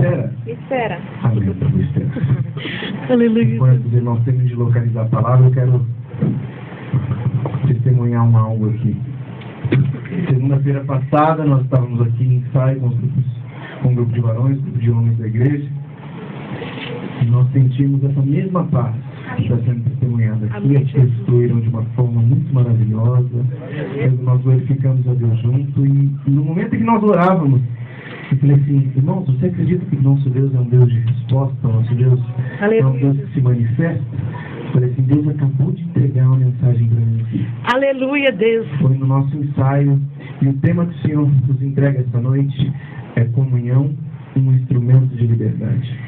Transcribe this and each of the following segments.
espera? Espera. Amém, eu espero. Aleluia. Enquanto os irmãos terminam de localizar a palavra, eu quero testemunhar algo aqui. Segunda-feira passada, nós estávamos aqui em ensaio com um grupo de varões, um grupo de homens da igreja, e nós sentimos essa mesma paz que está sendo testemunhada aqui. Eles testemunharam de uma forma muito maravilhosa, nós glorificamos a Deus junto, e no momento em que nós orávamos, eu falei assim: irmãos, você acredita que nosso Deus é um Deus de resposta, nosso Deus é um Deus que se manifesta? Eu falei assim: Deus acabou de entregar uma mensagem para mim aqui. Aleluia, Deus. Foi no nosso ensaio, e o tema que o Senhor nos entrega esta noite é comunhão, um instrumento de liberdade.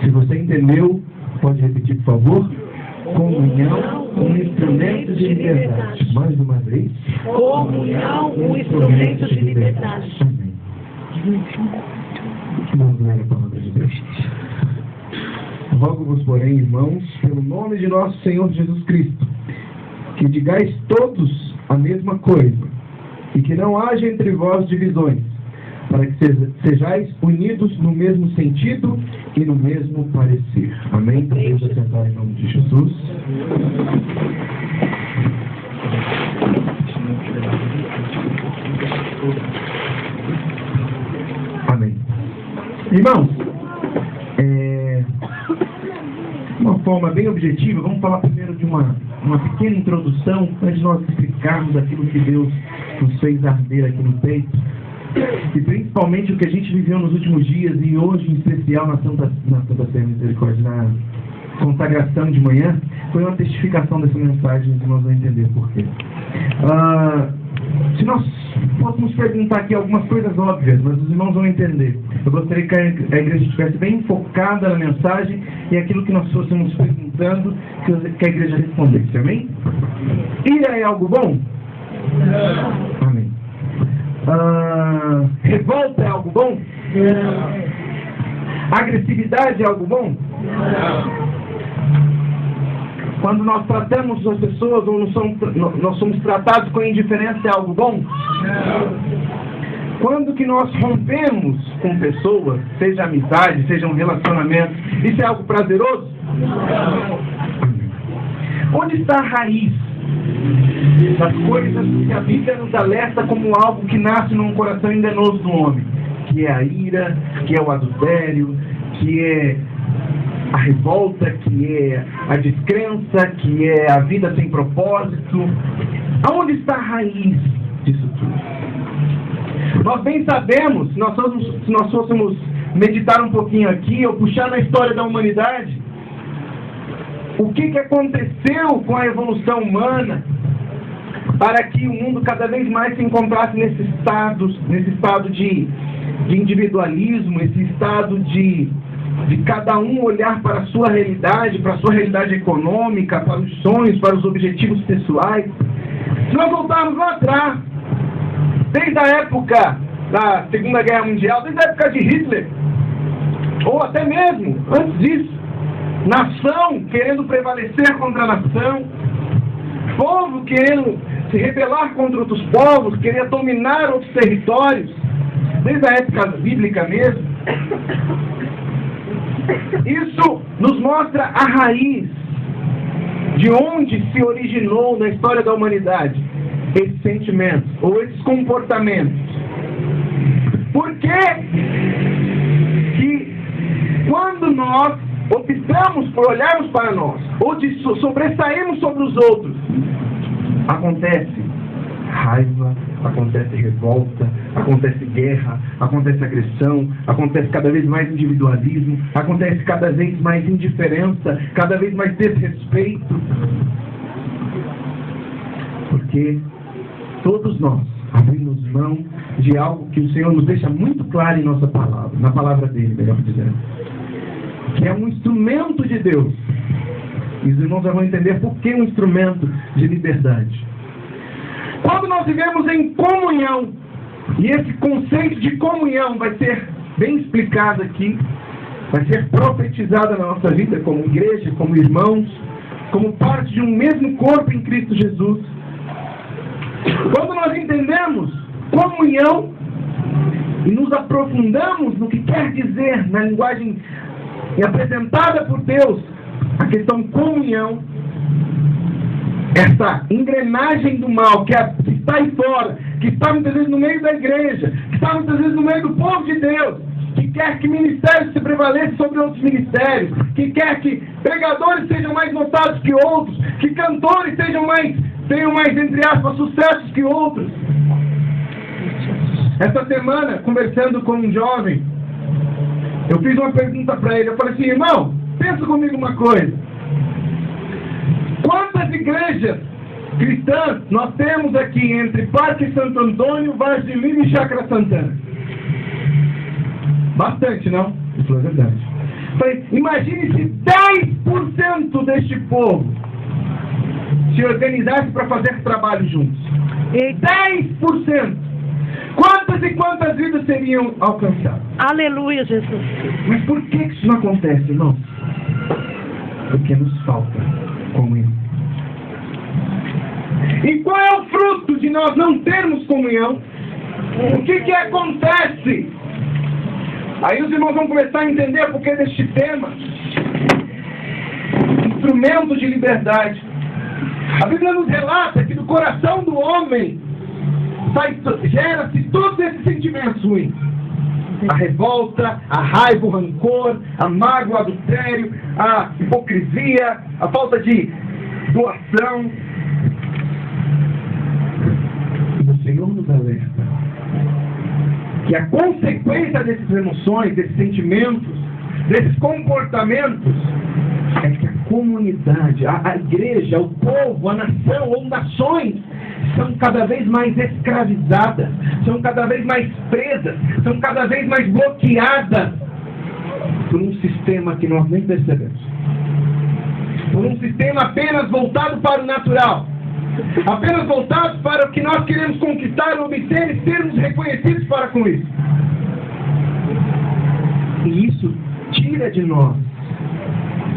Se você entendeu, pode repetir, por favor? Comunhão, um instrumento de liberdade. Mais uma vez. Comunhão, um instrumento de liberdade. Amém. Vamos ler a palavra de Deus. Rogo-vos, porém, irmãos, pelo nome de nosso Senhor Jesus Cristo, que digais todos a mesma coisa, e que não haja entre vós divisões, para que sejais unidos no mesmo sentido e no mesmo parecer. Amém? Podemos assentar em nome de Jesus. Amém. Irmãos, uma forma bem objetiva, vamos falar primeiro de uma pequena introdução, antes de nós explicarmos aquilo que Deus nos fez arder aqui no peito, e principalmente o que a gente viveu nos últimos dias, e hoje em especial na Santa Ceia Misericórdia, na consagração de manhã, foi uma testificação dessa mensagem, que nós vamos entender por quê. Se nós fôssemos perguntar aqui algumas coisas óbvias, mas os irmãos vão entender. Eu gostaria que a igreja estivesse bem focada na mensagem e aquilo que nós fôssemos perguntando, que a igreja respondesse. Amém? Ira é algo bom? Não. Amém. Revolta é algo bom? Não. Agressividade é algo bom? Não. Quando nós tratamos as pessoas ou nós somos tratados com indiferença, é algo bom? Não. Quando que nós rompemos com pessoas, seja amizade, seja um relacionamento, isso é algo prazeroso? Não. Onde está a raiz das coisas que a Bíblia nos alerta como algo que nasce num coração enganoso do homem? Que é a ira, que é o adultério, que é a revolta, que é a descrença, que é a vida sem propósito. Aonde está a raiz disso tudo? Nós bem sabemos, se nós fôssemos meditar um pouquinho aqui, ou puxar na história da humanidade, o que aconteceu com a evolução humana para que o mundo cada vez mais se encontrasse nesse estado de individualismo, esse estado de cada um olhar para a sua realidade econômica, para os sonhos, para os objetivos pessoais. Se nós voltarmos lá atrás, desde a época da Segunda Guerra Mundial, desde a época de Hitler, ou até mesmo antes disso, nação querendo prevalecer contra a nação, povo querendo se rebelar contra outros povos, querer dominar outros territórios, desde a época bíblica mesmo. Isso nos mostra a raiz de onde se originou na história da humanidade esses sentimentos ou esses comportamentos. Por que quando nós optamos por olharmos para nós ou de sobressairmos sobre os outros, acontece raiva, acontece revolta, acontece guerra, acontece agressão, acontece cada vez mais individualismo, acontece cada vez mais indiferença, cada vez mais desrespeito. Porque todos nós abrimos mão de algo que o Senhor nos deixa muito claro em nossa palavra, na palavra dele, melhor dizendo, que é um instrumento de Deus. E os irmãos vão entender por que um instrumento de liberdade. Quando nós vivemos em comunhão, e esse conceito de comunhão vai ser bem explicado aqui, vai ser profetizado na nossa vida como igreja, como irmãos, como parte de um mesmo corpo em Cristo Jesus. Quando nós entendemos comunhão e nos aprofundamos no que quer dizer, na linguagem apresentada por Deus, a questão comunhão, essa engrenagem do mal que está aí fora, que está muitas vezes no meio da igreja, que está muitas vezes no meio do povo de Deus, que quer que ministérios se prevaleçam sobre outros ministérios, que quer que pregadores sejam mais notados que outros, que cantores tenham mais, entre aspas, sucessos que outros. Essa semana, conversando com um jovem, eu fiz uma pergunta para ele. Eu falei assim: irmão, pensa comigo uma coisa. Quantas igrejas cristãs nós temos aqui entre Parque Santo Antônio, Vaz de Lima e Chácara Santana? Bastante, não? Ele falou: é verdade. Eu falei: imagine se 10% deste povo se organizasse para fazer trabalho juntos. 10%! Quantas e quantas vidas seriam alcançadas? Aleluia, Jesus. Mas por que isso não acontece, irmão? Porque nos falta comunhão. E qual é o fruto de nós não termos comunhão? O que acontece? Aí os irmãos vão começar a entender por que deste tema. Instrumento de liberdade. A Bíblia nos relata que do coração do homem gera-se todos esses sentimentos ruins. A revolta, a raiva, o rancor, a mágoa, o adultério, a hipocrisia, a falta de doação. E o Senhor nos alerta que a consequência dessas emoções, desses sentimentos, desses comportamentos, é que a comunidade, a igreja, o povo, a nação ou nações são cada vez mais escravizadas, são cada vez mais presas, são cada vez mais bloqueadas por um sistema que nós nem percebemos. Por um sistema apenas voltado para o natural, apenas voltado para o que nós queremos conquistar, obter e sermos reconhecidos para com isso. E isso tira de nós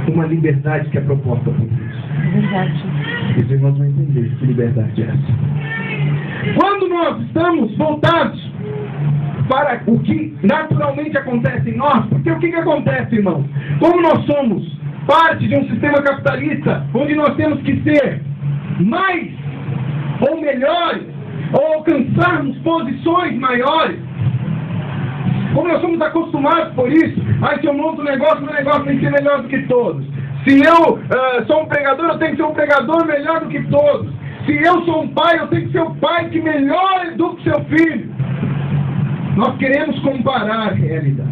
uma liberdade que é proposta por Deus. Verdade. Os irmãos vão entender que liberdade é essa. Quando nós estamos voltados para o que naturalmente acontece em nós, porque o que acontece, irmãos? Como nós somos parte de um sistema capitalista, onde nós temos que ser mais ou melhores, ou alcançarmos posições maiores, como nós somos acostumados por isso, se eu monto um negócio, meu negócio tem que ser melhor do que todos. Se eu sou um pregador, eu tenho que ser um pregador melhor do que todos. Se eu sou um pai, eu tenho que ser um pai que melhor educa o seu filho. Nós queremos comparar a realidade.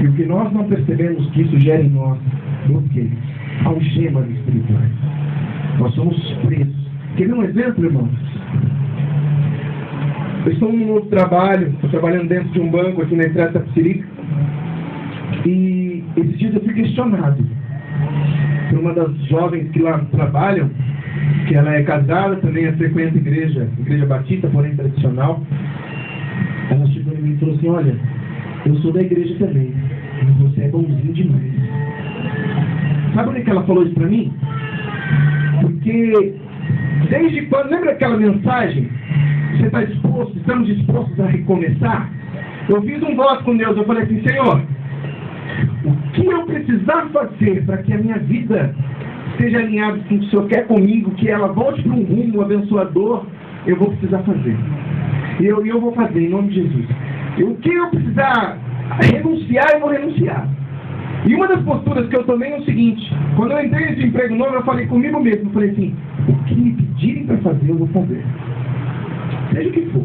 E o que nós não percebemos que isso gera em nós, bloqueios, algemas espirituais. Nós somos presos. Quer ver um exemplo, irmãos? Eu estou num novo trabalho, estou trabalhando dentro de um banco aqui na Estrada Tapicirica. E esses dias eu fui questionado por uma das jovens que lá trabalham, que ela é casada, também frequenta igreja batista, porém tradicional. Ela chegou em mim e falou assim: olha, eu sou da igreja também, mas você é bonzinho demais. Sabe onde que ela falou isso pra mim? Porque desde quando, lembra aquela mensagem? Você está disposto, estamos dispostos a recomeçar? Eu fiz um voto com Deus, eu falei assim: Senhor, o que eu precisar fazer para que a minha vida seja alinhada com o que o Senhor quer comigo, que ela volte para um rumo abençoador, eu vou precisar fazer. E eu vou fazer, em nome de Jesus. E o que eu precisar renunciar, eu vou renunciar. E uma das posturas que eu tomei é o seguinte: quando eu entrei nesse emprego novo, eu falei comigo mesmo, eu falei assim: o que me pedirem para fazer, eu vou fazer. Seja o que for.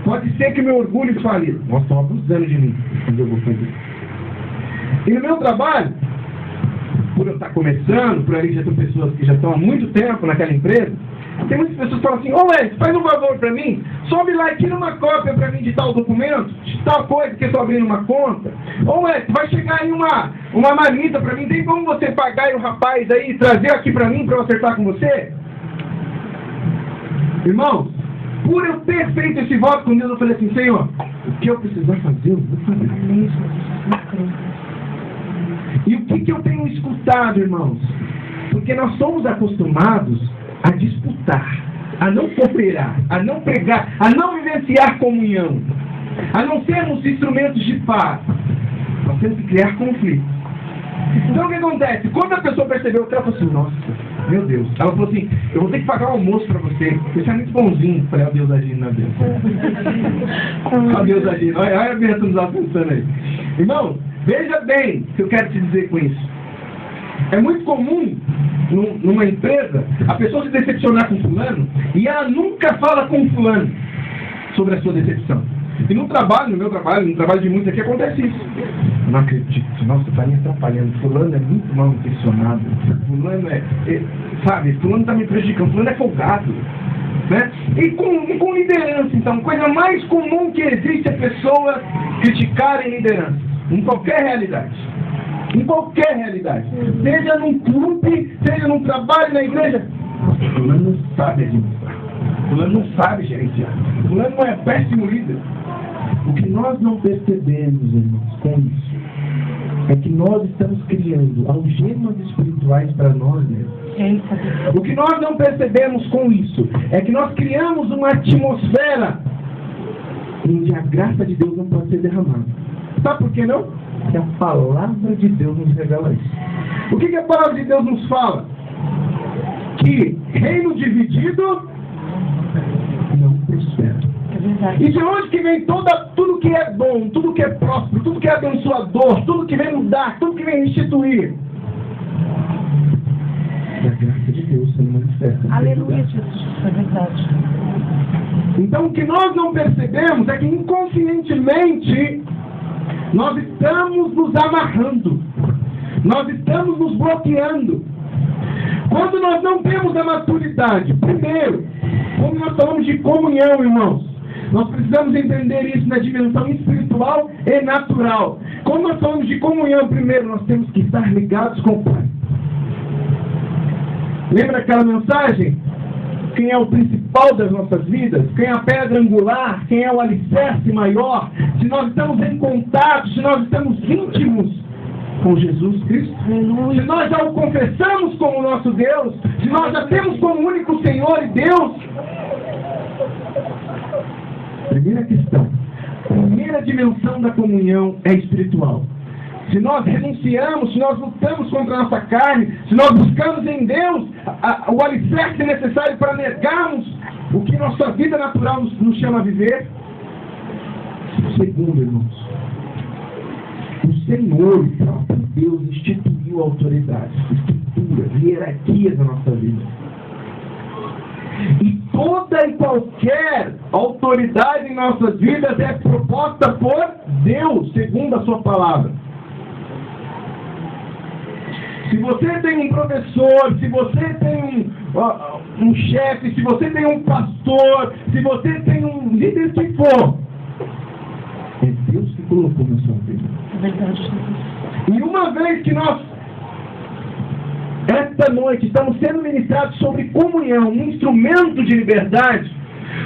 Pode ser que meu orgulho fale: nós estão abusando de mim, mas eu vou fazer. E no meu trabalho, por eu estar começando, por ali já tem pessoas que já estão há muito tempo naquela empresa, tem muitas pessoas que falam assim: ô Wes, faz um favor para mim, sobe lá e tira uma cópia para mim de tal documento, de tal coisa que eu estou abrindo uma conta. Ô Wes, vai chegar aí uma marmita para mim, tem como você pagar aí o rapaz aí e trazer aqui para mim para eu acertar com você? Irmãos, por eu ter feito esse voto com Deus, eu falei assim: Senhor, o que eu precisar fazer, eu vou fazer. E o que eu tenho escutado, irmãos? Porque nós somos acostumados a disputar, a não cooperar, a não pregar, a não vivenciar comunhão. a não sermos instrumentos de paz, nós temos que criar conflito. Então o que acontece? Quando a pessoa percebeu, ela falou assim, nossa, meu Deus. Ela falou assim, eu vou ter que pagar um almoço para você. Você é muito bonzinho. Eu falei, ó Deus agindo na Deus. Ó Deus agindo. Olha a bênção que nós pensando aí. Irmão, veja bem o que eu quero te dizer com isso. É muito comum numa empresa a pessoa se decepcionar com fulano e ela nunca fala com fulano sobre a sua decepção. E no trabalho, no meu trabalho, no trabalho de muitos aqui, acontece isso. Eu não acredito. Nossa, está me atrapalhando. Fulano é muito mal intencionado. Fulano sabe, fulano está me prejudicando. Fulano é folgado. Né? E com liderança, então, coisa mais comum que existe é pessoas criticarem liderança. Em qualquer realidade. Em qualquer realidade. Seja num clube, seja num trabalho, na igreja. Fulano não sabe administrar. Fulano não sabe gerenciar. Fulano não é péssimo líder. O que nós não percebemos, irmãos, com isso, é que nós estamos criando algemas espirituais para nós mesmos. O que nós não percebemos com isso é que nós criamos uma atmosfera onde a graça de Deus não pode ser derramada. Sabe por que não? Porque a palavra de Deus nos revela isso. O que a palavra de Deus nos fala? Que reino dividido não prospera. E de onde que vem tudo que é bom, tudo que é próspero, tudo que é abençoador, tudo que vem mudar, tudo que vem instituir? Da graça de Deus sendo manifesta. Aleluia, Jesus. É verdade. Então o que nós não percebemos é que inconscientemente nós estamos nos amarrando. Nós estamos nos bloqueando. Quando nós não temos a maturidade, primeiro, como nós falamos de comunhão, irmãos, nós precisamos entender isso na dimensão espiritual e natural. Quando nós falamos de comunhão, primeiro, nós temos que estar ligados com o Pai. Lembra aquela mensagem? Quem é o principal das nossas vidas? Quem é a pedra angular? Quem é o alicerce maior? Se nós estamos em contato, se nós estamos íntimos com Jesus Cristo, se nós já o confessamos como nosso Deus, se nós já temos como único Senhor e Deus. Primeira questão, primeira dimensão da comunhão é espiritual. Se nós renunciamos, se nós lutamos contra a nossa carne, se nós buscamos em Deus o alicerce necessário para negarmos o que nossa vida natural nos chama a viver. Segundo, irmãos, o Senhor, o próprio Deus, instituiu autoridades, estruturas, hierarquias na nossa vida. E toda e qualquer autoridade em nossas vidas é proposta por Deus, segundo a sua palavra. Se você tem um professor, se você tem um chefe, se você tem um pastor, se você tem um líder que for, é Deus que colocou na sua vida. É verdade. E uma vez que nós, esta noite, estamos sendo ministrados sobre comunhão, um instrumento de liberdade,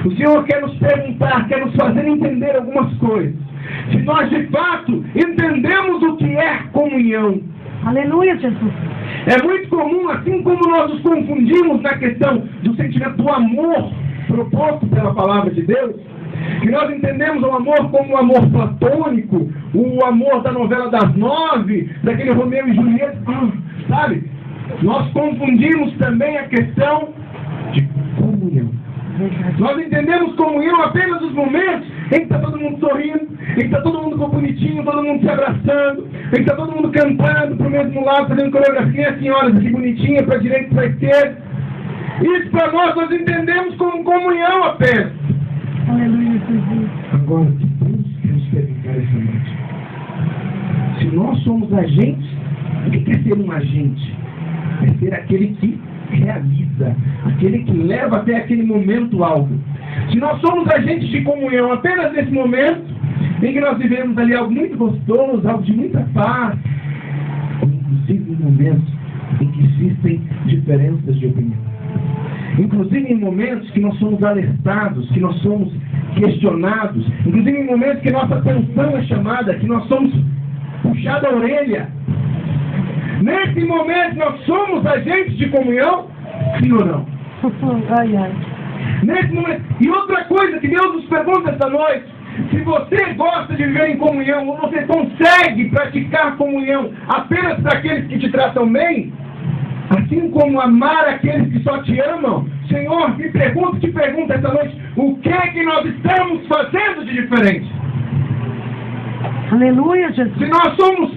o Senhor quer nos perguntar, quer nos fazer entender algumas coisas. Se nós de fato entendemos o que é comunhão. Aleluia, Jesus. É muito comum, assim como nós nos confundimos na questão do sentimento do amor proposto pela palavra de Deus, que nós entendemos o amor como o amor platônico, o amor da novela das 9, daquele Romeu e Julieta, sabe? Nós confundimos também a questão de comunhão. Nós entendemos comunhão apenas nos momentos em que está todo mundo sorrindo, em que está todo mundo com bonitinho, todo mundo se abraçando, em que está todo mundo cantando para o mesmo lado, fazendo coreografia, as senhoras aqui bonitinhas, para a direita e para a esquerda. Isso para nós entendemos como comunhão apenas. Aleluia, Jesus. Agora, que Deus quer nos perguntar essa noite? Se nós somos agentes, o que é ser um agente? É ser aquele que realiza, aquele que leva até aquele momento algo. Se nós somos agentes de comunhão apenas nesse momento, em que nós vivemos ali algo muito gostoso, algo de muita paz, inclusive em momentos em que existem diferenças de opinião. Inclusive em momentos que nós somos alertados, que nós somos questionados, inclusive em momentos que nossa atenção é chamada, que nós somos puxados a orelha. Nesse momento nós somos agentes de comunhão, sim ou não? Ai, ai. Nesse momento. E outra coisa que Deus nos pergunta esta noite, Se você gosta de viver em comunhão, ou você consegue praticar comunhão apenas para aqueles que te tratam bem, assim como amar aqueles que só te amam, Senhor, te pergunto essa noite, o que é que nós estamos fazendo de diferente? Aleluia, Jesus. Se nós somos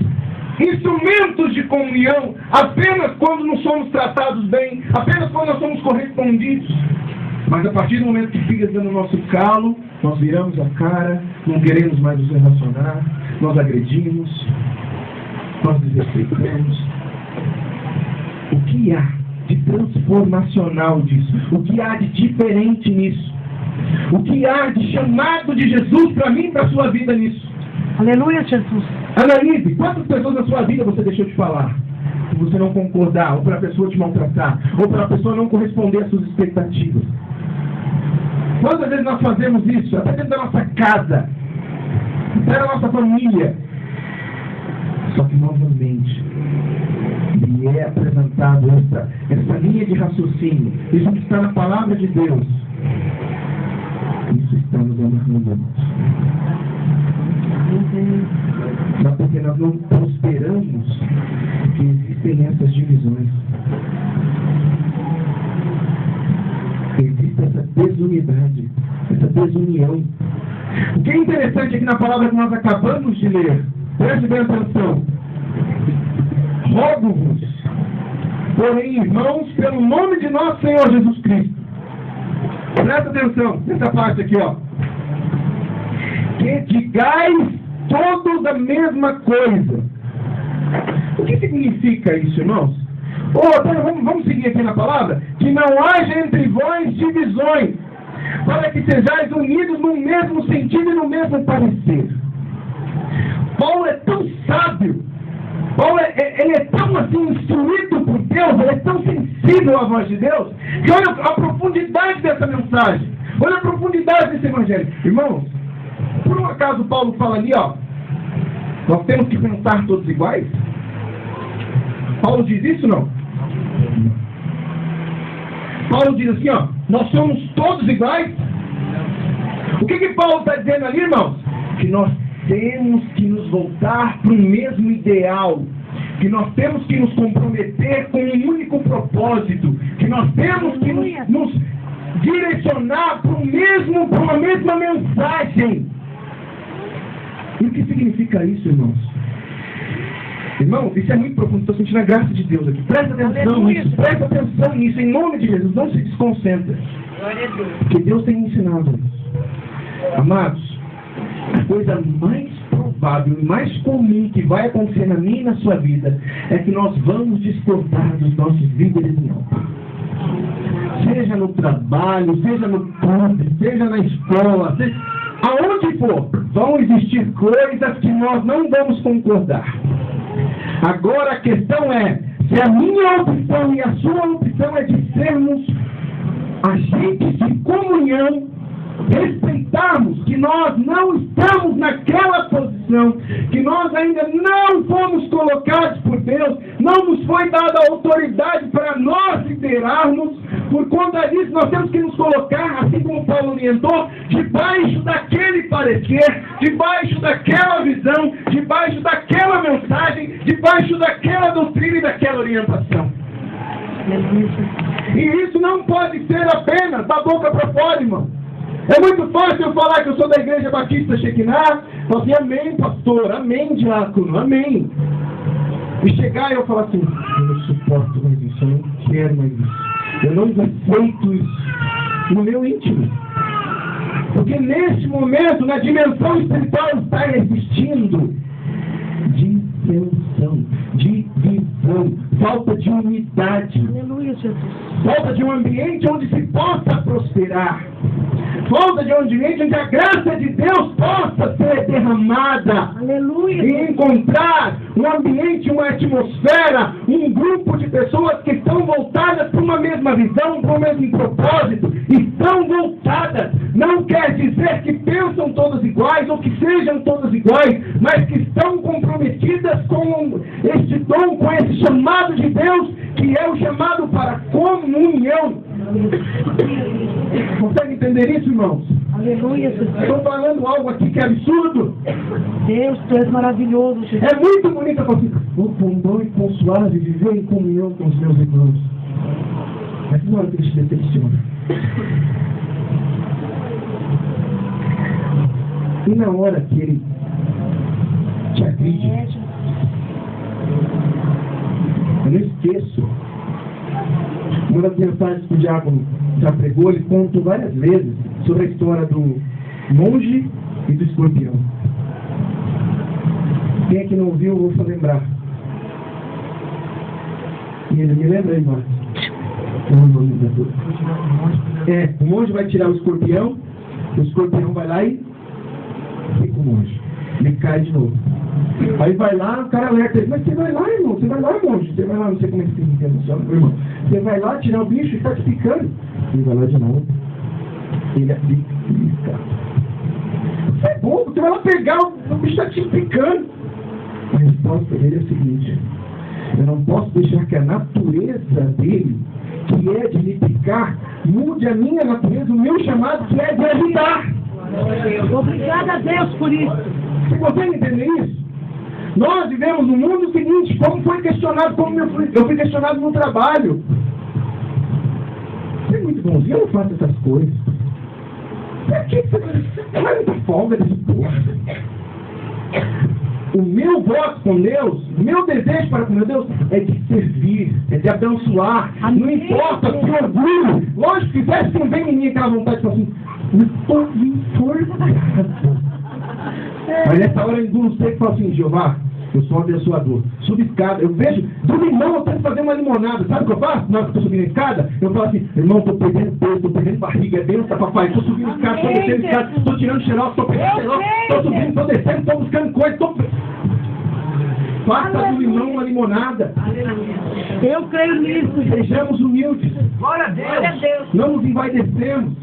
instrumentos de comunhão apenas quando não somos tratados bem, apenas quando nós somos correspondidos, mas a partir do momento que fica dando o nosso calo, nós viramos a cara, não queremos mais nos relacionar, nós agredimos, nós desrespeitamos. O que há de transformacional disso? O que há de diferente nisso? O que há de chamado de Jesus para mim e para a sua vida nisso? Aleluia, Jesus. Analise, quantas pessoas na sua vida você deixou de falar? Se você não concordar, ou para a pessoa te maltratar, ou para a pessoa não corresponder às suas expectativas. Quantas vezes nós fazemos isso? Até dentro da nossa casa, até da nossa família. Só que novamente, me é apresentado essa linha de raciocínio. Isso que está na palavra de Deus. Isso está nos amarrando. Mas porque nós não prosperamos, porque existem essas divisões. Existe essa desunidade, essa desunião. O que é interessante aqui na palavra que nós acabamos de ler, preste bem atenção. Rogo-vos, porém, irmãos, pelo nome de nosso Senhor Jesus Cristo. Presta atenção nessa parte aqui, ó. Que digais todos a mesma coisa. O que significa isso, irmãos? Vamos seguir aqui na palavra. Que não haja entre vós divisões, para que sejais unidos no mesmo sentido e no mesmo parecer. Paulo é tão sábio, Paulo ele é tão assim instruído por Deus, ele é tão sensível à voz de Deus, que olha a profundidade dessa mensagem, olha a profundidade desse evangelho. Irmãos, por um acaso Paulo fala ali, ó, nós temos que pensar todos iguais? Paulo diz isso, não? Paulo diz assim, ó, nós somos todos iguais? O que Paulo está dizendo ali, irmãos? Que nós temos que nos voltar para o mesmo ideal, que nós temos que nos comprometer com um único propósito, que nós temos que nos direcionar para uma mesma mensagem. E o que significa isso, irmãos? Irmãos, isso é muito profundo, estou sentindo a graça de Deus aqui. Presta atenção nisso, presta atenção nisso, em nome de Jesus, não se desconcentre. Porque Deus tem ensinado isso. Amados, a coisa mais provável e mais comum que vai acontecer na minha e na sua vida é que nós vamos discordar dos nossos líderes em algo. Seja no trabalho, seja no clube, seja na escola, seja aonde for, vão existir coisas que nós não vamos concordar. Agora a questão é, se a minha opção e a sua opção é de sermos agentes de comunhão, respeitarmos que nós não estamos naquela posição, que nós ainda não fomos colocados por Deus, não nos foi dada a autoridade para nós liderarmos. Por conta disso, nós temos que nos colocar, assim como Paulo orientou, debaixo daquele parecer, debaixo daquela visão, debaixo daquela mensagem, debaixo daquela doutrina e daquela orientação. E isso não pode ser apenas da boca para fora, irmão. É muito fácil eu falar que eu sou da Igreja Batista Shekinah, falar assim, amém, pastor, amém, diácono, amém. E chegar e eu falar assim, eu não suporto mais isso, eu não quero mais isso, eu não aceito isso no meu íntimo. Porque neste momento, na dimensão espiritual, está existindo dissensão, divisão, falta de unidade. Aleluia, Jesus. Falta de um ambiente onde se possa prosperar. Falta de um ambiente onde a graça de Deus possa ser derramada. Aleluia. E encontrar um ambiente, uma atmosfera, um grupo de pessoas que estão voltadas para uma mesma visão, para o mesmo propósito. Estão voltadas. Não quer dizer que pensam todas iguais ou que sejam todas iguais, mas que estão comprometidas com este dom, com esse chamado de Deus, que é o chamado para comunhão. Consegue entender isso, irmãos? Aleluia, Jesus. Estou falando algo aqui que é absurdo. Deus, Tu és maravilhoso, Jesus. É muito bonito eu falo assim, vou com bom e com suave viver em comunhão com os meus irmãos. Mas na hora que eles te decepcionam. E na hora que ele te agride, eu não esqueço. Uma das mensagens que o diácono já pregou, ele contou várias vezes sobre a história do monge e do escorpião. Quem é que não ouviu, eu vou só lembrar. E ele me lembra aí, Marcos? O monge vai tirar o escorpião vai lá e fica o monge. Ele cai de novo. Aí vai lá, o cara alerta ele, mas você vai lá, irmão, você vai lá, monge, você vai lá, não sei como é que funciona, meu irmão. Você vai lá tirar o bicho e está te picando. Ele vai lá de novo. Ele aplica e escapa. Você é bobo, você vai lá pegar, o bicho está te picando. A resposta dele é a seguinte: eu não posso deixar que a natureza dele, que é de me picar, mude a minha natureza, o meu chamado, que é de ajudar. Obrigada a Deus por isso. Você consegue entender isso? Nós vivemos no mundo seguinte, como foi questionado, como eu fui questionado no trabalho. Você é muito bonzinho, eu não faço essas coisas. Por que você vai muita folga desse porra? O meu voto com Deus, o meu desejo para com meu Deus é de servir, é de abençoar. Amém. Não importa se orgulho. Lógico que tivesse também em mim aquela vontade de falar assim, eu estou informado. Mas nessa hora eu engulo seco e falo assim, Jeová, eu sou um abençoador. Subo escada, eu vejo, do limão eu tenho que fazer uma limonada. Sabe o que eu faço? Na hora que eu estou subindo a escada, eu falo assim, irmão, estou perdendo peso, estou perdendo barriga, é benção, papai. Estou subindo escada, estou descendo escada, estou tirando xerox, estou pegando xerox, estou subindo, estou descendo, estou buscando coisa, estou... Faça do limão uma limonada. Eu creio nisso. Sejamos humildes. Glória a Deus. Não nos envaidecemos.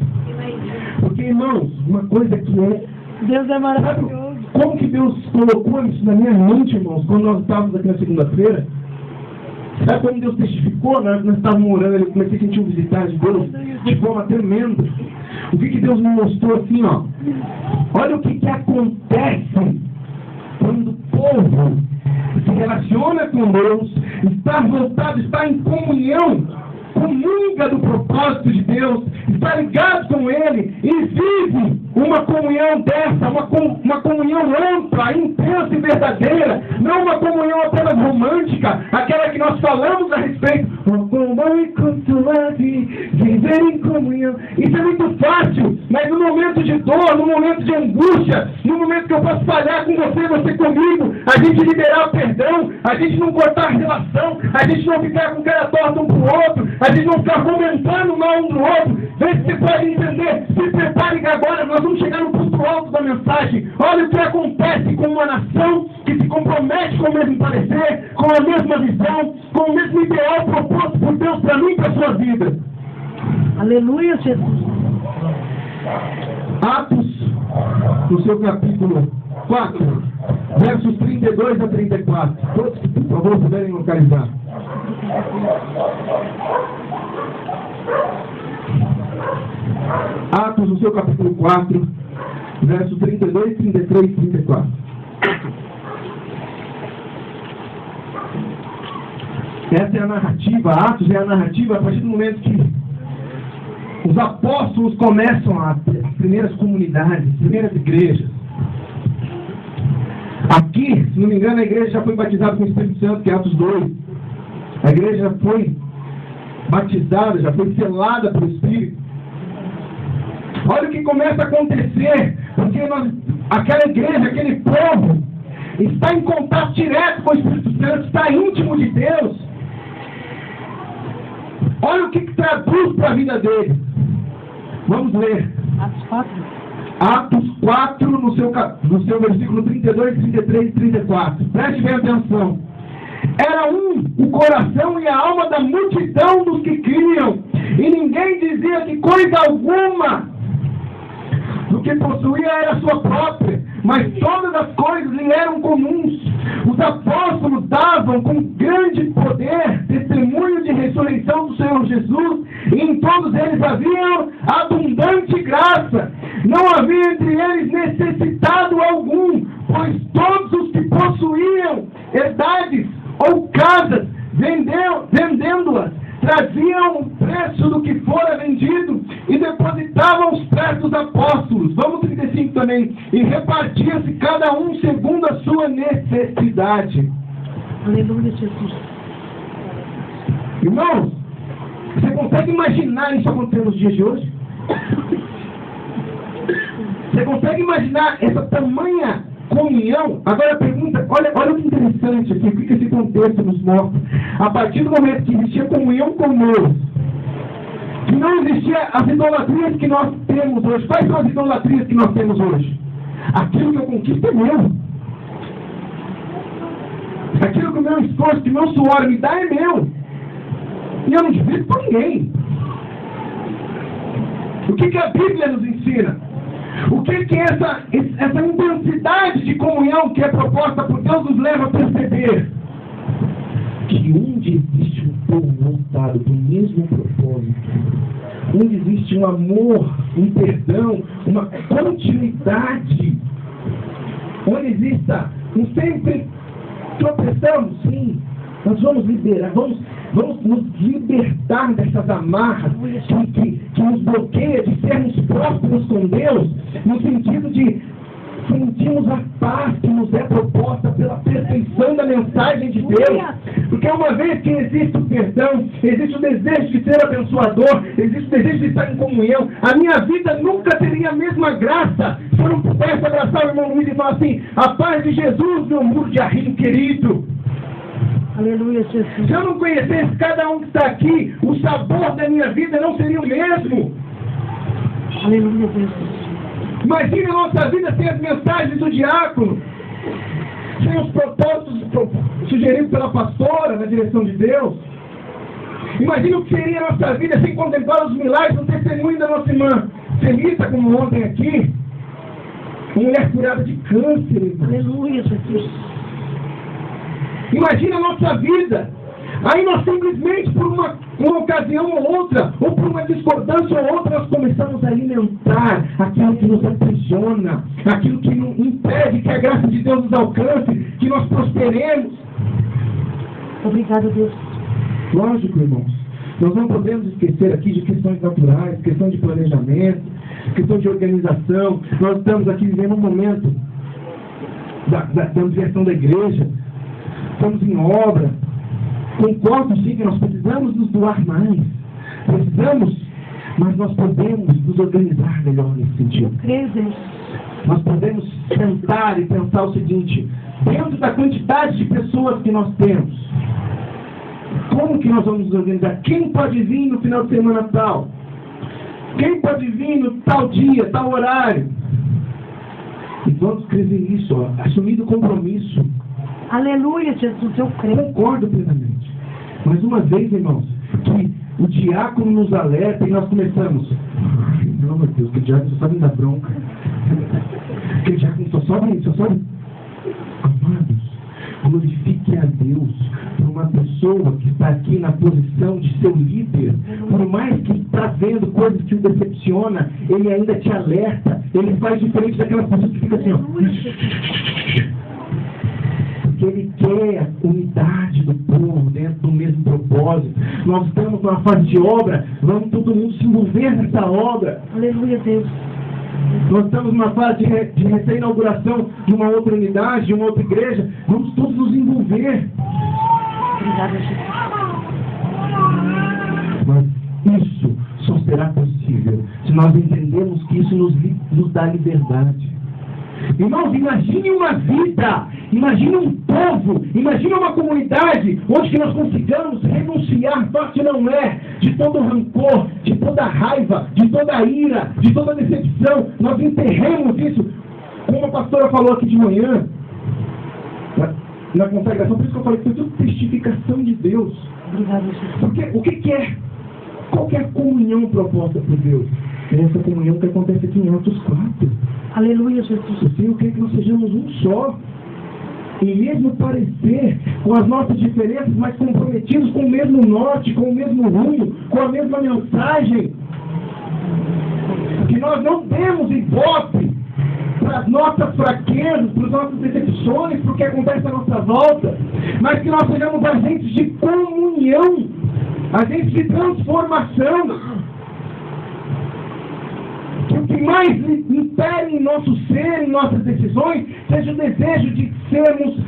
Porque, irmãos, uma coisa que é... Deus é maravilhoso. Como que Deus colocou isso na minha mente, irmãos, quando nós estávamos aqui na segunda-feira? Sabe quando Deus testificou? Nós estávamos orando, eu comecei a sentir um visitar de Deus de forma tremenda. O que Deus me mostrou assim, ó? Olha o que acontece quando o povo se relaciona com Deus, está voltado, está em comunhão, comunga do propósito de Deus, está ligado com Ele e vive uma comunhão dessa, uma comunhão ampla, intensa e verdadeira, não uma comunhão apenas romântica, aquela que nós falamos a respeito. Viver em comunhão. Isso é muito fácil, mas no momento de dor, no momento de angústia, no momento que eu posso falhar com você, você comigo, a gente liberar o perdão, a gente não cortar a relação, a gente não ficar com cara torta um pro outro, a gente não ficar comentando mal um do outro. Vê se você pode entender. Se prepare que agora nós vamos chegar no ponto alto da mensagem. Olha o que acontece com uma nação que se compromete com o mesmo parecer, com a mesma visão, com o mesmo ideal proposto por Deus para mim e para a sua vida. Aleluia, Jesus. Atos, no seu capítulo 4, versos 32 a 34. Todos que, por favor, puderem localizar. Atos, no seu capítulo 4, versos 32, 33 e 34. Essa é a narrativa, Atos é a narrativa a partir do momento que os apóstolos começam as primeiras comunidades, as primeiras igrejas. Aqui, se não me engano, a igreja já foi batizada com o Espírito Santo, que é Atos 2. A igreja já foi batizada, já foi selada pelo Espírito. Olha o que começa a acontecer, porque aquela igreja, aquele povo, está em contato direto com o Espírito Santo, está íntimo de Deus. Olha o que traduz para a vida deles. Vamos ler. Atos 4. Atos 4, no seu versículo 32, 33 e 34. Preste bem atenção. Era o coração e a alma da multidão dos que criam, e ninguém dizia que coisa alguma do que possuía era sua própria, mas todas as coisas lhe eram comuns. Os apóstolos davam com grande poder testemunho de ressurreição do Senhor Jesus, e em todos eles havia abundante graça. Não teres necessitado algum, pois todos os que possuíam herdades ou casas, vendendo-as, traziam o preço do que fora vendido e depositavam os pés dos apóstolos. Vamos 35 também. E repartia-se cada um segundo a sua necessidade. Aleluia, Jesus. Irmãos, você consegue imaginar isso acontecendo nos dias de hoje? Você consegue imaginar essa tamanha comunhão? Agora a pergunta, olha o que interessante aqui, o que esse contexto nos mostra. A partir do momento que existia comunhão com Deus, que não existia as idolatrias que nós temos hoje. Quais são as idolatrias que nós temos hoje? Aquilo que eu conquisto é meu. Aquilo que o meu esforço, que o meu suor me dá é meu. E eu não divido com ninguém. O que a Bíblia nos ensina? O que essa intensidade de comunhão que é proposta por Deus nos leva a perceber? Que onde existe um povo voltado para o mesmo propósito, onde existe um amor, um perdão, uma continuidade, onde exista um sempre tropeçamos, sim, nós vamos nos libertar dessas amarras que nos bloqueia de sermos próximos com Deus, no sentido de sentirmos a paz que nos é proposta pela perfeição da mensagem de Deus. Porque uma vez que existe o perdão, existe o desejo de ser abençoador, existe o desejo de estar em comunhão, a minha vida nunca teria a mesma graça se eu não pudesse abraçar o irmão Luiz e falar assim: a paz de Jesus, meu muro de arrimo querido. Aleluia, Jesus. Se eu não conhecesse cada um que está aqui, o sabor da minha vida não seria o mesmo. Aleluia, Jesus. Imagine a nossa vida sem as mensagens do diácono, sem os propósitos sugeridos pela pastora na direção de Deus. Imagine o que seria a nossa vida sem contemplar os milagres do testemunho da nossa irmã Celita, como ontem aqui. Uma mulher curada de câncer, irmão. Aleluia, Jesus. Imagina a nossa vida. Aí nós simplesmente, por uma ocasião ou outra, ou por uma discordância ou outra, nós começamos a alimentar aquilo que nos aprisiona, aquilo que nos impede que a graça de Deus nos alcance, que nós prosperemos. Obrigado, Deus. Lógico, irmãos, nós não podemos esquecer aqui de questões naturais, questão de planejamento, questão de organização. Nós estamos aqui vivendo um momento da ampliação da igreja. Estamos em obra. Concordo sim que nós precisamos nos doar mais. Precisamos, mas nós podemos nos organizar melhor nesse sentido. Creio, Deus. Nós podemos sentar e pensar o seguinte: dentro da quantidade de pessoas que nós temos, como que nós vamos nos organizar? Quem pode vir no final de semana tal? Quem pode vir no tal dia, tal horário? E vamos escrever isso, assumindo o compromisso. Aleluia, Jesus, eu creio. Concordo plenamente. Mais uma vez, irmãos, que o diácono nos alerta e nós começamos. Não, meu Deus, que o diácono só sabe me dar bronca. Que o diácono só sobe. Amados, glorifique a Deus por uma pessoa que está aqui na posição de seu líder. Por mais que está vendo coisas que o decepciona, ele ainda te alerta. Ele faz diferente daquela pessoa que fica assim, ó. Ele quer a unidade do povo dentro do mesmo propósito. Nós estamos numa fase de obra, vamos todo mundo se envolver nessa obra. Aleluia, Deus. Nós estamos numa fase de recém-inauguração de uma outra unidade, de uma outra igreja. Vamos todos nos envolver. Obrigada, Jesus. Mas isso só será possível se nós entendermos que isso nos dá liberdade. Irmãos, imagine uma vida, imagine um povo, imagine uma comunidade onde que nós consigamos renunciar, fácil não é, de todo rancor, de toda raiva, de toda ira, de toda decepção. Nós enterremos isso, como a pastora falou aqui de manhã, na consagração. Por isso que eu falei que foi tudo testificação de Deus. Obrigado, Jesus. Porque o que é? Qual que é a comunhão proposta por Deus? É essa comunhão que acontece aqui em Atos 4. Aleluia, Jesus. O Senhor quer que nós sejamos um só. E mesmo parecer com as nossas diferenças, mas comprometidos com o mesmo norte, com o mesmo rumo, com a mesma mensagem. Que nós não demos ibope para as nossas fraquezas, para as nossas decepções, para o que acontece à nossa volta, mas que nós sejamos agentes de comunhão, agentes de transformação. Que o que mais impere em nosso ser, em nossas decisões, seja o desejo de sermos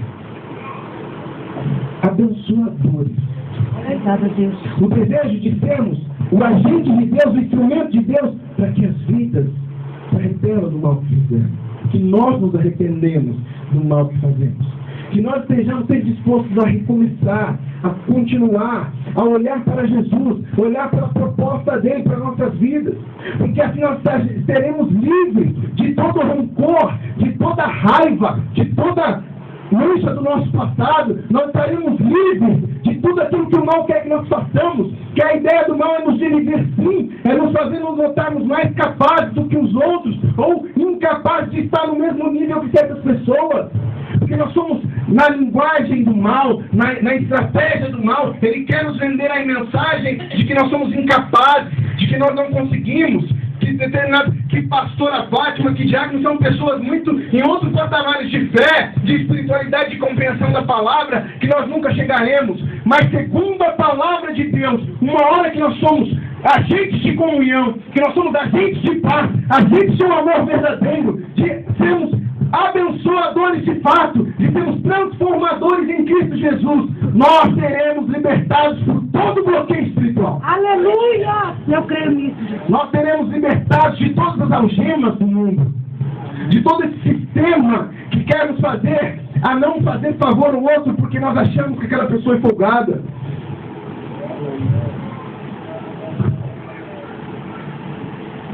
abençoadores. Obrigada, Deus. O desejo de sermos o agente de Deus, o instrumento de Deus, para que as vidas se arrependam do mal que fizemos. Que nós nos arrependemos do mal que fazemos. Que nós estejamos dispostos a recomeçar, a continuar, a olhar para Jesus, olhar para a proposta dele para nossas vidas. Porque assim nós seremos livres de todo rancor, de toda raiva, de toda mancha do nosso passado. Nós estaremos livres de tudo aquilo que o mal quer que nós façamos. Que a ideia do mal é nos dividir, sim, é nos fazer nos notarmos mais capazes do que os outros, ou incapazes de estar no mesmo nível que certas pessoas. Porque nós somos, na linguagem do mal, na estratégia do mal, ele quer nos vender a mensagem de que nós somos incapazes, de que nós não conseguimos, que pastora Fátima, que diácono são pessoas muito em outros patamares de fé, de espiritualidade, de compreensão da palavra, que nós nunca chegaremos. Mas segundo a palavra de Deus, uma hora que nós somos agentes de comunhão, que nós somos agentes de paz, agentes de um amor verdadeiro, de sermos abençoadores de fato, de sermos transformadores em Cristo Jesus, nós seremos libertados por todo bloqueio espiritual. Aleluia! Eu creio nisso, Jesus. Nós seremos libertados de todas as algemas do mundo, de todo esse sistema que quer nos fazer a não fazer favor ao outro porque nós achamos que aquela pessoa é folgada.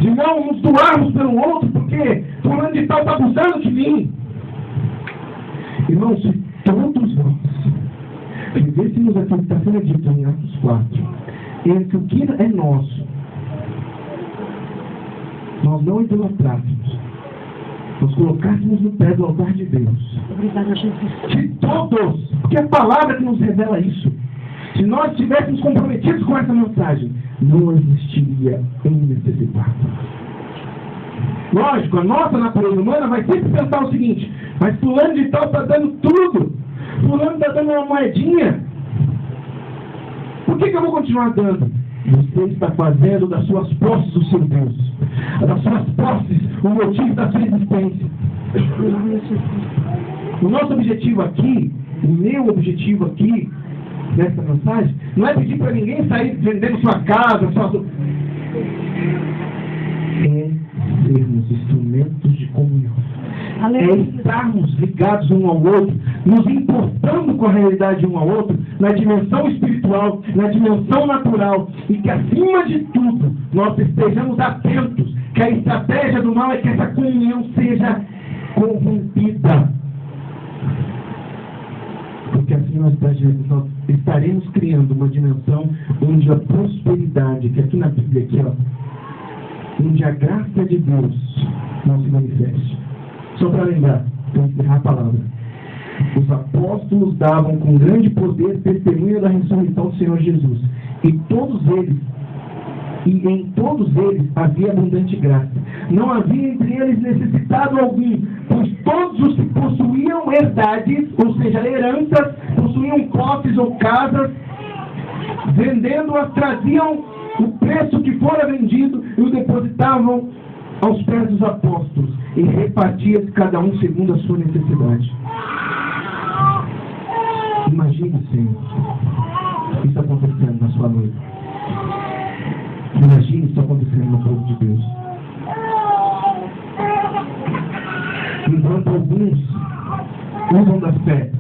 De não nos doarmos pelo outro, porque fulano de tal está abusando de mim. Irmãos, se todos nós vivêssemos aquilo que está sendo dito em Atos 4, entre o que é nosso, nós não idolatrássemos, nós colocássemos no pé do altar de Deus. Obrigada, Jesus. De todos, porque é a palavra que nos revela isso. Se nós estivéssemos comprometidos com essa mensagem, não existiria necessidade. Lógico, a nossa natureza humana vai sempre pensar o seguinte: mas fulano de tal está dando tudo, fulano está dando uma moedinha, por que eu vou continuar dando? Você está fazendo das suas posses o seu Deus, das suas posses o motivo da sua existência. O nosso objetivo aqui, o meu objetivo aqui nessa mensagem, não é pedir para ninguém sair vendendo sua casa, é sermos instrumentos de comunhão. É estarmos ligados um ao outro, nos importando com a realidade um ao outro, na dimensão espiritual, na dimensão natural, e que acima de tudo nós estejamos atentos, que a estratégia do mal é que essa comunhão seja corrompida. Porque assim nós estaremos criando uma dimensão onde a prosperidade, que aqui na Bíblia, aqui, ó, onde a graça de Deus não se manifeste. Só para lembrar, para encerrar a palavra. Os apóstolos davam com grande poder testemunha da ressurreição do Senhor Jesus. E em todos eles havia abundante graça. Não havia entre eles necessitado algum, pois todos os que possuíam herdades, ou seja, heranças, possuíam posses ou casas, vendendo-as, traziam o preço que fora vendido e o depositavam aos pés dos apóstolos, e repartia-se cada um segundo a sua necessidade. Imagine, Senhor, isso acontecendo na sua noite. Imagine isso acontecendo no povo de Deus. Enquanto alguns usam da fé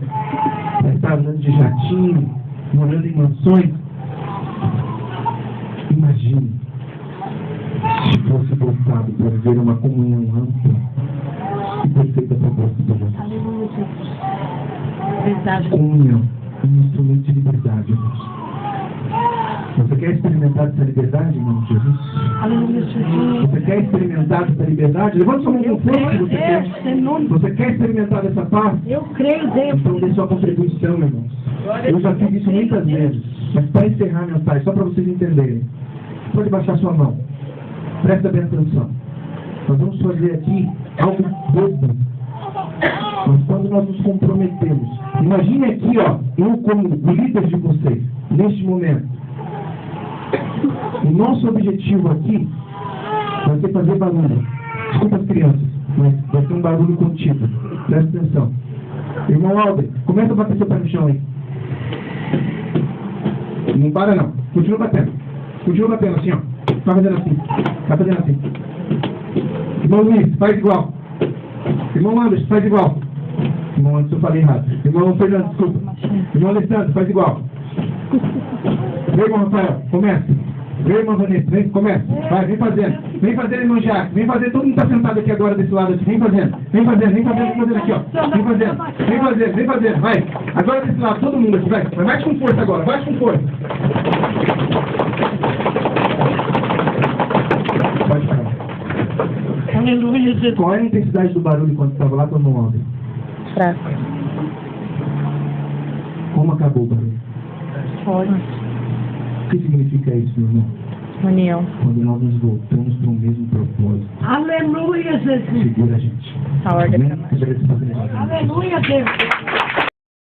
para estar andando de jatinho, morando em mansões, imagine se fosse voltado para viver uma comunhão ampla e perfeita proposta de Deus. Aleluia, Jesus. Verdade. Comunhão, um instrumento de liberdade, irmãos. Você quer experimentar essa liberdade, irmão de Jesus? Aleluia, Jesus. Você quer experimentar essa liberdade? Levanta sua mão com força se você quer. Você quer experimentar essa paz? Eu creio, Deus. Então dê sua contribuição, meu irmão. Eu já fiz isso muitas vezes. Mas para encerrar a mensagem, só para vocês entenderem. Pode baixar sua mão. Presta bem atenção. Nós vamos fazer aqui algo bobo. Mas quando nós nos comprometemos, imagine aqui, ó, eu como líder de vocês, neste momento, o nosso objetivo aqui vai ser fazer barulho. Desculpa as crianças, mas vai ser um barulho contido. Presta atenção. Irmão Alder, começa a bater seu pé no chão aí. Não para não. Continua batendo. Continua batendo assim, ó. Vai fazendo assim. Vai fazendo assim. Irmão Luiz, faz igual. Irmão Anderson, faz igual. Irmão Anderson, eu falei errado. Irmão Fernando, desculpa. Irmão Alessandro, faz igual. Vem, irmão Rafael, começa. Vem, irmão Vanessa, vem, começa. Vai, vem fazendo. Vem fazendo, irmão Jacques. Vem fazendo. Todo mundo está sentado aqui agora desse lado aqui. Vem fazendo. Vem fazendo, vem fazendo, vem fazendo aqui, ó. Vem fazendo. Vem fazendo, vem fazendo. Vai. Agora desse lado, todo mundo aqui, vai. Vai mais com força agora, mais com força. Pode parar. Aleluia, Jesus. Qual é a intensidade do barulho quando estava lá com o irmão Alder? Fraco. Como acabou o barulho? Forte. O que significa isso, meu irmão? União. Quando nós nos voltamos para o mesmo propósito. Aleluia, Jesus. Segura a gente. A ordem Amém? para nós. Aleluia, Aleluia, Deus.